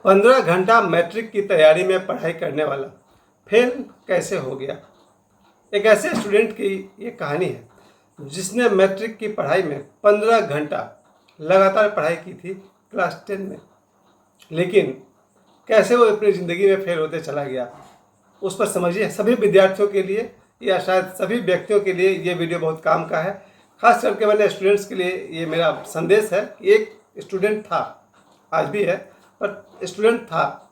15 घंटा मैट्रिक की तैयारी में पढ़ाई करने वाला फेल कैसे हो गया। एक ऐसे स्टूडेंट की ये कहानी है जिसने मैट्रिक की पढ़ाई में 15 घंटा लगातार पढ़ाई की थी क्लास 10 में, लेकिन कैसे वो अपनी ज़िंदगी में फेल होते चला गया उस पर समझिए। सभी विद्यार्थियों के लिए या शायद सभी व्यक्तियों के लिए ये वीडियो बहुत काम का है। खास करके मैंने स्टूडेंट्स के लिए ये मेरा संदेश है कि एक स्टूडेंट था, आज भी है, पर स्टूडेंट था,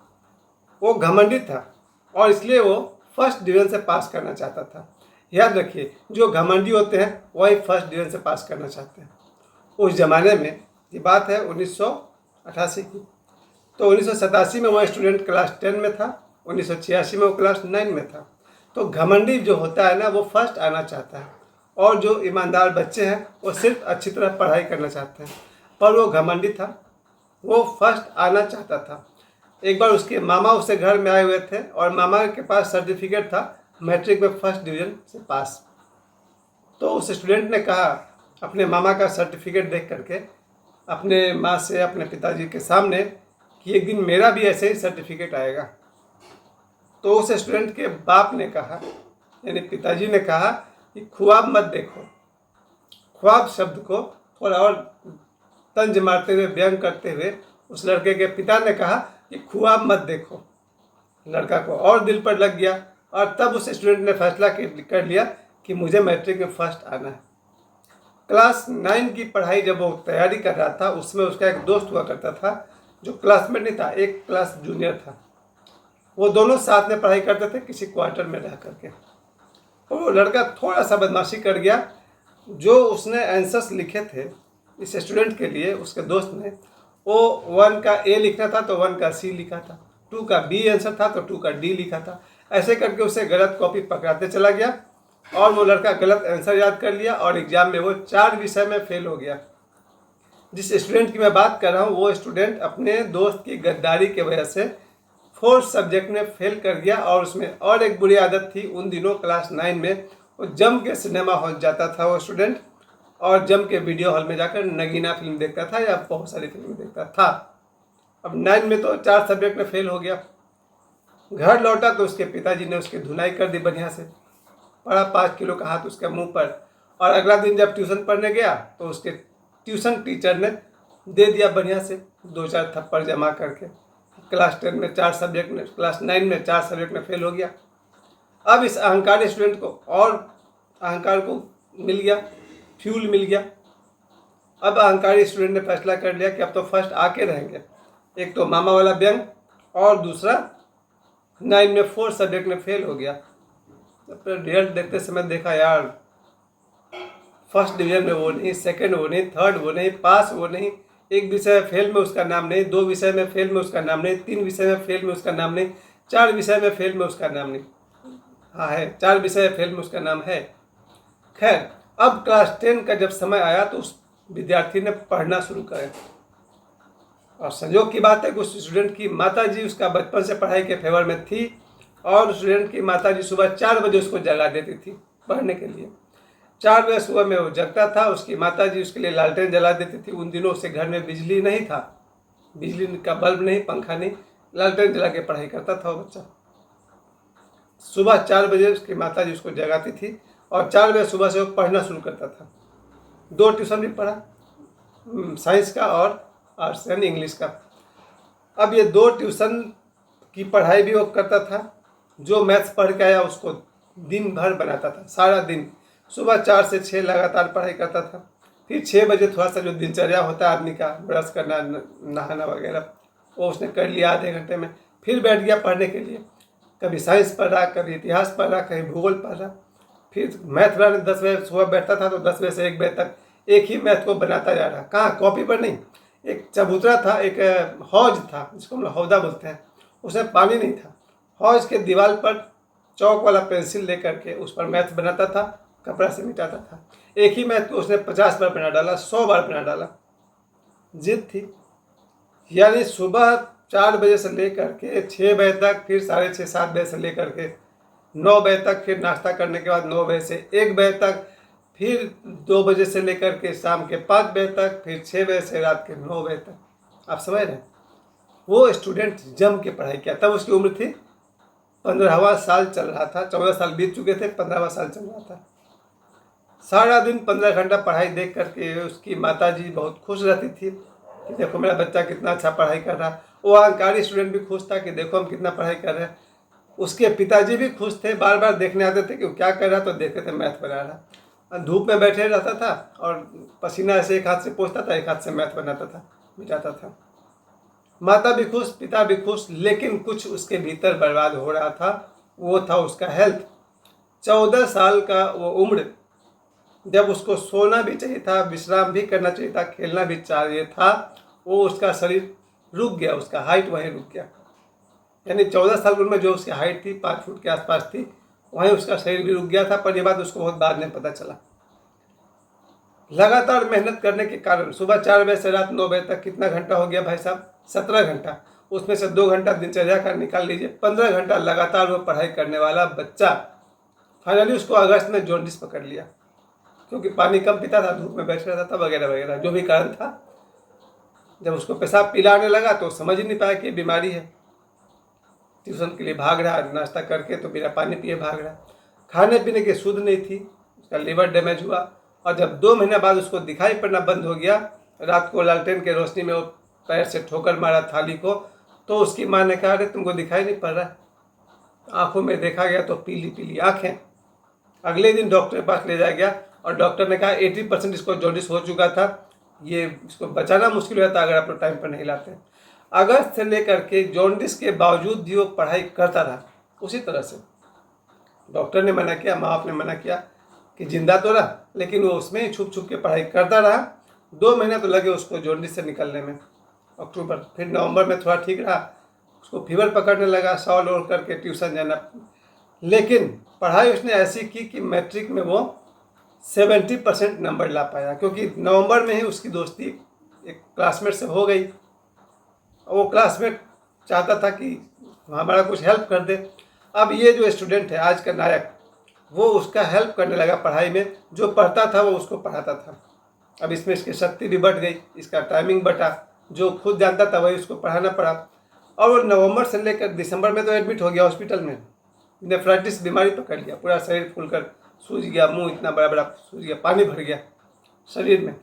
वो घमंडी था और इसलिए वो फर्स्ट डिवीज़न से पास करना चाहता था। याद रखिए, जो घमंडी होते हैं वही फर्स्ट डिवीज़न से पास करना चाहते हैं। उस ज़माने में, ये बात है 1988 की, तो 1987 में वो स्टूडेंट क्लास 10 में था, 1986 में वो क्लास 9 में था। तो घमंडी जो होता है ना, वो फर्स्ट आना चाहता है, और जो ईमानदार बच्चे हैं वो सिर्फ अच्छी तरह पढ़ाई करना चाहते हैं। पर वो घमंडी था, वो फर्स्ट आना चाहता था। एक बार उसके मामा उससे घर में आए हुए थे और मामा के पास सर्टिफिकेट था मैट्रिक में फर्स्ट डिवीज़न से पास। तो उस स्टूडेंट ने कहा अपने मामा का सर्टिफिकेट देख करके अपने माँ से, अपने पिताजी के सामने, कि एक दिन मेरा भी ऐसे ही सर्टिफिकेट आएगा। तो उस स्टूडेंट के बाप ने कहा, यानी पिताजी ने कहा कि ख्वाब मत देखो। ख्वाब शब्द को थोड़ा और तंज मारते हुए, व्यंग करते हुए उस लड़के के पिता ने कहा कि ख्वाब मत देखो। लड़का को और दिल पर लग गया और तब उस स्टूडेंट ने फैसला कर लिया कि मुझे मैट्रिक में फर्स्ट आना है। क्लास 9 की पढ़ाई जब वो तैयारी कर रहा था, उसमें उसका एक दोस्त हुआ करता था जो क्लासमेट नहीं था, एक क्लास जूनियर था। वो दोनों साथ में पढ़ाई करते थे किसी क्वार्टर में रह करके। और वो लड़का थोड़ा सा बदमाशी कर गया। जो उसने आंसर्स लिखे थे इस स्टूडेंट के लिए, उसके दोस्त ने, वो 1 का ए लिखना था तो 1 का सी लिखा था, 2 का बी आंसर था तो 2 का डी लिखा था। ऐसे करके उसे गलत कॉपी पकड़ाते चला गया और वो लड़का गलत आंसर याद कर लिया और एग्जाम में वो 4 विषय में फेल हो गया। जिस स्टूडेंट की मैं बात कर रहा हूँ वो स्टूडेंट अपने दोस्त की गद्दारी की वजह से 4 सब्जेक्ट में फेल कर गया। और उसमें और एक बुरी आदत थी, उन दिनों क्लास 9 में वो जम के सिनेमा हॉल जाता था वो स्टूडेंट, और जम के वीडियो हॉल में जाकर नगीना फिल्म देखता था या बहुत सारी फिल्म देखता था। अब 9 में तो 4 सब्जेक्ट में फेल हो गया। घर लौटा तो उसके पिताजी ने उसकी धुलाई कर दी बढ़िया से, पड़ा 5 किलो का हाथ उसके मुंह पर। और अगला दिन जब ट्यूशन पढ़ने गया तो उसके ट्यूशन टीचर ने दे दिया बढ़िया से 2-4 थप्पड़ जमा करके। क्लास 10 में 4 सब्जेक्ट में, क्लास 9 में 4 सब्जेक्ट में फेल हो गया। अब इस अहंकारी स्टूडेंट को और अहंकार को मिल गया, फ्यूल मिल गया। अब अहंकारी स्टूडेंट ने फैसला कर लिया कि अब तो फर्स्ट आके रहेंगे। एक तो मामा वाला व्यंग और दूसरा 9 में 4 सब्जेक्ट में फेल हो गया। फिर रिजल्ट देखते समय देखा, यार फर्स्ट डिवीजन में वो नहीं, सेकंड वो नहीं, थर्ड वो नहीं, पास वो नहीं, एक विषय में फेल में उसका नाम नहीं, 2 विषय में फेल में उसका नाम नहीं, 3 विषय में फेल में उसका नाम नहीं, 4 विषय में फेल में उसका नाम नहीं। हाँ है, 4 विषय में फेल में उसका नाम है। खैर, अब क्लास 10 का जब समय आया तो उस विद्यार्थी ने पढ़ना शुरू किया। और संयोग की बात है कि उस स्टूडेंट की माताजी उसका बचपन से पढ़ाई के फेवर में थी और स्टूडेंट की माताजी सुबह 4 बजे उसको जगा देती थी पढ़ने के लिए। 4 बजे सुबह में वो जगता था, उसकी माताजी उसके लिए लालटेन जला देती थी। उन दिनों उसके घर में बिजली नहीं था, बिजली का बल्ब नहीं, पंखा नहीं, लालटेन जला के पढ़ाई करता था वो बच्चा। सुबह 4 बजे उसकी माताजी उसको जगाती थी और 4 बजे सुबह से वो पढ़ना शुरू करता था। 2 ट्यूशन भी पढ़ा, साइंस का और आर्ट्स यानी इंग्लिश का। अब ये 2 ट्यूशन की पढ़ाई भी वो करता था। जो मैथ्स पढ़ के आया उसको दिन भर बनाता था, सारा दिन। सुबह 4 से 6 लगातार पढ़ाई करता था। फिर 6 बजे थोड़ा सा जो दिनचर्या होता है आदमी का, ब्रश करना, नहाना वगैरह, वो उसने कर लिया आधे घंटे में। फिर बैठ गया पढ़ने के लिए। कभी साइंस पढ़ रहा, कभी इतिहास पढ़ रहा, कभी भूगोल पढ़ रहा। फिर मैथ पढ़ाने 10 बजे सुबह बैठता था तो 10 बजे से 1 बजे तक एक ही मैथ को बनाता जा रहा। कहाँ, कॉपी पर नहीं। एक चबूतरा था, एक हौज था जिसको हम लोग हौदा बोलते हैं, उसमें पानी नहीं था। हौज के दीवार पर चौक वाला पेंसिल लेकर के उस पर मैथ बनाता था, कपड़ा से मिटाता था। एक ही मैथ को उसने 50 बार बना डाला, 100 बार बना डाला। जिद थी। यानी सुबह 4 बजे से लेकर के 6 बजे तक, फिर 6:30-7 बजे से लेकर के 9 बजे तक, फिर नाश्ता करने के बाद 9 बजे से 1 बजे तक, फिर 2 बजे से लेकर के शाम के 5 बजे तक, फिर 6 बजे से रात के 9 बजे तक। आप समझ रहे हैं? वो स्टूडेंट जम के पढ़ाई किया। तब उसकी उम्र थी 15वां साल चल रहा था, 14 साल बीत चुके थे, 15वां साल चल रहा था। सारा दिन 15 घंटा पढ़ाई देख करके उसकी माताजी बहुत खुश रहती थी कि देखो मेरा बच्चा कितना अच्छा पढ़ाई कर रहा है। वो अहंकारी स्टूडेंट भी खुश था कि देखो हम कितना पढ़ाई कर रहे हैं। उसके पिताजी भी खुश थे, बार बार देखने आते थे कि वो क्या कर रहा है, तो देखते थे मैथ बना रहा। धूप में बैठे रहता था और पसीना ऐसे एक हाथ से पोंछता था, एक हाथ से मैथ बनाता था, मिटाता था। माता भी खुश, पिता भी खुश, लेकिन कुछ उसके भीतर बर्बाद हो रहा था। वो था उसका हेल्थ। 14 साल का वो उम्र, जब उसको सोना भी चाहिए था, विश्राम भी करना चाहिए था, खेलना भी चाहिए था, वो उसका शरीर रुक गया, उसका हाइट वहीं रुक गया। यानी 14 साल की उम्र में जो उसकी हाइट थी 5 फुट के आसपास थी, वहीं उसका शरीर भी रुक गया था। पर यह बात उसको बहुत बाद में पता चला। लगातार मेहनत करने के कारण सुबह 4 बजे से रात 9 बजे तक कितना घंटा हो गया भाई साहब? 17 घंटा। उसमें से 2 घंटा दिनचर्या का निकाल लीजिए। 15 घंटा लगातार वो पढ़ाई करने वाला बच्चा, फाइनली उसको अगस्त में जॉन्डिस पकड़ लिया, क्योंकि पानी कम पीता था, धूप में बैठ रहता था, वगैरह वगैरह जो भी कारण था। जब उसको पेशाब पिलाने लगा तो समझ ही नहीं पाया कि बीमारी है। ट्यूशन के लिए भाग रहा, नाश्ता करके तो बिना पानी पिए भाग रहा, खाने पीने की सुध नहीं थी, उसका लीवर डैमेज हुआ। और जब 2 महीने बाद उसको दिखाई पड़ना बंद हो गया, रात को लालटेन के रोशनी में वो पैर से ठोकर मारा थाली को, तो उसकी माँ ने कहा अरे तुमको दिखाई नहीं पड़ रहा? आंखों में देखा गया तो पीली पीली आंखें। अगले दिन डॉक्टर के पास ले जाया गया और डॉक्टर ने कहा 80% इसको जॉन्डिस हो चुका था, ये इसको बचाना मुश्किल हो जाता अगर आप लोग टाइम पर नहीं लाते। अगस्त से लेकर के जॉन्डिस के बावजूद भी वो पढ़ाई करता रहा उसी तरह से। डॉक्टर ने मना किया, माँ बाप ने मना किया कि जिंदा तो रहा, लेकिन वो उसमें ही छुप छुप के पढ़ाई करता रहा। 2 महीने तो लगे उसको जॉन्डिस से निकलने में, अक्टूबर। फिर नवंबर में थोड़ा ठीक रहा, उसको फीवर पकड़ने लगा, सॉल ओढ़ करके ट्यूशन जाना। लेकिन पढ़ाई उसने ऐसी की कि मैट्रिक में वो 70% नंबर ला पाया, क्योंकि नवंबर में ही उसकी दोस्ती एक क्लासमेट से हो गई। वो क्लासमेट चाहता था कि हमारा कुछ हेल्प कर दे। अब ये जो स्टूडेंट है आज का नायक, वो उसका हेल्प करने लगा पढ़ाई में। जो पढ़ता था वो उसको पढ़ाता था। अब इसमें इसकी शक्ति भी बढ़ गई, इसका टाइमिंग बढ़ा, जो खुद जानता था वही उसको पढ़ाना पड़ा। और वो नवंबर से लेकर दिसंबर में तो एडमिट हो गया हॉस्पिटल में। नेफ्राइटिस बीमारी पकड़ लिया, पूरा शरीर फूलकर सूज गया, मुंह इतना बड़ा बड़ा सूज गया, पानी भर गया शरीर में।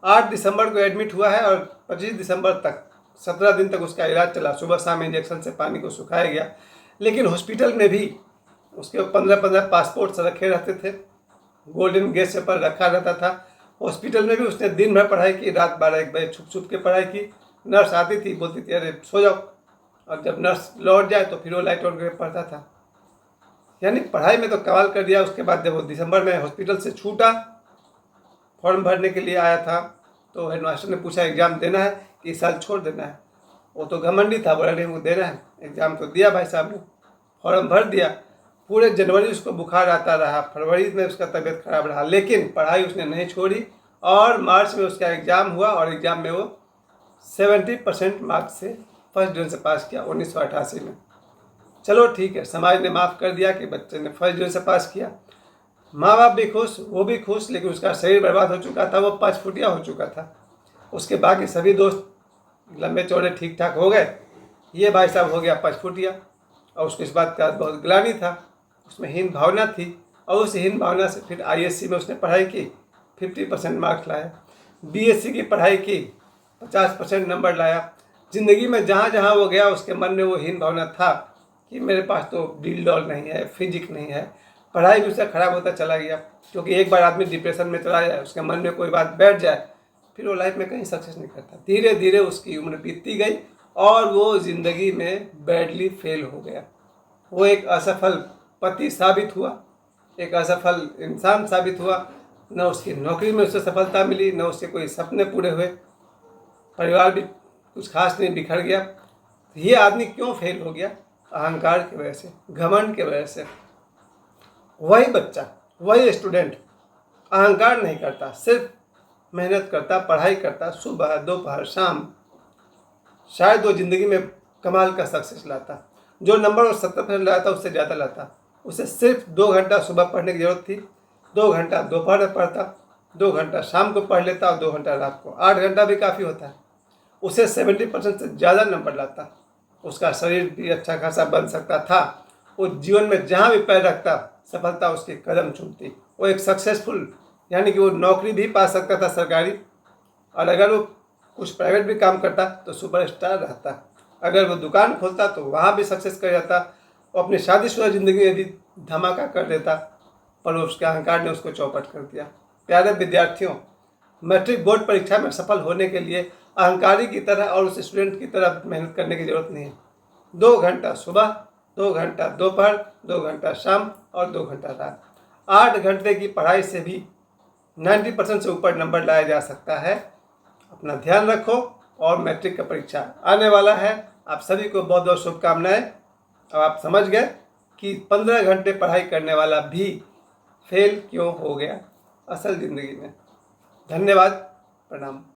8 दिसंबर को एडमिट हुआ है और 25 दिसंबर तक 17 दिन तक उसका इलाज चला। सुबह शाम इंजेक्शन से पानी को सुखाया गया। लेकिन हॉस्पिटल में भी उसके 15-15 पासपोर्ट्स रखे रहते थे, गोल्डन गेस्ट पर रखा रहता था। हॉस्पिटल में भी उसने दिन भर पढ़ाई की, रात 12-1 बजे छुप छुप के पढ़ाई की। नर्स आती थी, बोलती थी अरे सो जाओ, और जब नर्स लौट जाए तो फिर वो लाइट ऑन करके पढ़ता था। यानी पढ़ाई में तो कमाल कर दिया। उसके बाद जब वो दिसंबर में हॉस्पिटल से छूटा, फॉर्म भरने के लिए आया था, तो हेडमास्टर ने पूछा एग्ज़ाम देना है कि इस साल छोड़ देना है। वो तो घमंडी था, बोला नहीं वो देना है। एग्ज़ाम तो दिया भाई साहब ने, फॉर्म भर दिया। पूरे जनवरी उसको बुखार आता रहा, फरवरी में उसका तबीयत खराब रहा, लेकिन पढ़ाई उसने नहीं छोड़ी। और मार्च में उसका एग्ज़ाम हुआ और एग्ज़ाम में वो 70% मार्क्स से फर्स्ट डिवीजन से पास किया 1988 में। चलो ठीक है, समाज ने माफ़ कर दिया कि बच्चे ने फर्स्ट डिवीजन से पास किया। माँ बाप भी खुश, वो भी खुश, लेकिन उसका शरीर बर्बाद हो चुका था, वो 5 फुटिया हो चुका था। उसके बाकी सभी दोस्त लंबे चौड़े ठीक ठाक हो गए, ये भाई साहब हो गया 5 फुटिया। और उसको इस बात का बहुत ग्लानि था, उसमें हीन भावना थी। और उस हीन भावना से फिर ISC में उसने पढ़ाई की, 50% मार्क्स लाया। BSc की पढ़ाई की, 50% नंबर लाया। ज़िंदगी में जहाँ जहाँ वो गया उसके मन में वो हीन भावना था कि मेरे पास तो डील डॉल नहीं है, फिजिक नहीं है। पढ़ाई भी उसका खराब होता चला गया, क्योंकि एक बार आदमी डिप्रेशन में चला जाए, उसके मन में कोई बात बैठ जाए, फिर वो लाइफ में कहीं सक्सेस नहीं करता। धीरे धीरे उसकी उम्र बीतती गई और वो ज़िंदगी में बैडली फेल हो गया। वो एक असफल पति साबित हुआ, एक असफल इंसान साबित हुआ। न उसकी नौकरी में उसे सफलता मिली, न उसके कोई सपने पूरे हुए, परिवार भी कुछ खास नहीं, बिखर गया। ये आदमी क्यों फेल हो गया? अहंकार की वजह से, घमंड की वजह से। वही बच्चा, वही स्टूडेंट अहंकार नहीं करता, सिर्फ मेहनत करता, पढ़ाई करता, सुबह दोपहर शाम, शायद वो ज़िंदगी में कमाल का सक्सेस लाता। जो नंबर वो 70% लाया था उससे ज़्यादा लाता। उसे सिर्फ 2 घंटा सुबह पढ़ने की ज़रूरत थी, 2 घंटा दोपहर में पढ़ता, 2 घंटा शाम को पढ़ लेता और 2 घंटा रात को। 8 घंटा भी काफ़ी होता है। उसे 70% से ज़्यादा नंबर लाता, उसका शरीर भी अच्छा खासा बन सकता था, वो जीवन में जहाँ भी पैर रखता सफलता उसके कदम चूमती, वो एक सक्सेसफुल यानी कि वो नौकरी भी पा सकता था सरकारी, और अगर वो कुछ प्राइवेट भी काम करता तो सुपरस्टार रहता, अगर वो दुकान खोलता तो वहाँ भी सक्सेस कर जाता, वो अपनी शादीशुदा ज़िंदगी में भी धमाका कर देता, पर उसके अहंकार ने उसको चौपट कर दिया। प्यारे विद्यार्थियों, मैट्रिक बोर्ड परीक्षा में सफल होने के लिए अहंकारी की तरह और उस स्टूडेंट की तरह मेहनत करने की जरूरत नहीं है। 2 घंटा सुबह, 2 घंटा दोपहर, 2 घंटा शाम और 2 घंटा रात, 8 घंटे की पढ़ाई से भी 90% से ऊपर नंबर लाया जा सकता है। अपना ध्यान रखो, और मैट्रिक का परीक्षा आने वाला है। आप सभी को बहुत बहुत शुभकामनाएं। अब आप समझ गए कि 15 घंटे पढ़ाई करने वाला भी फेल क्यों हो गया असल ज़िंदगी में। धन्यवाद, प्रणाम।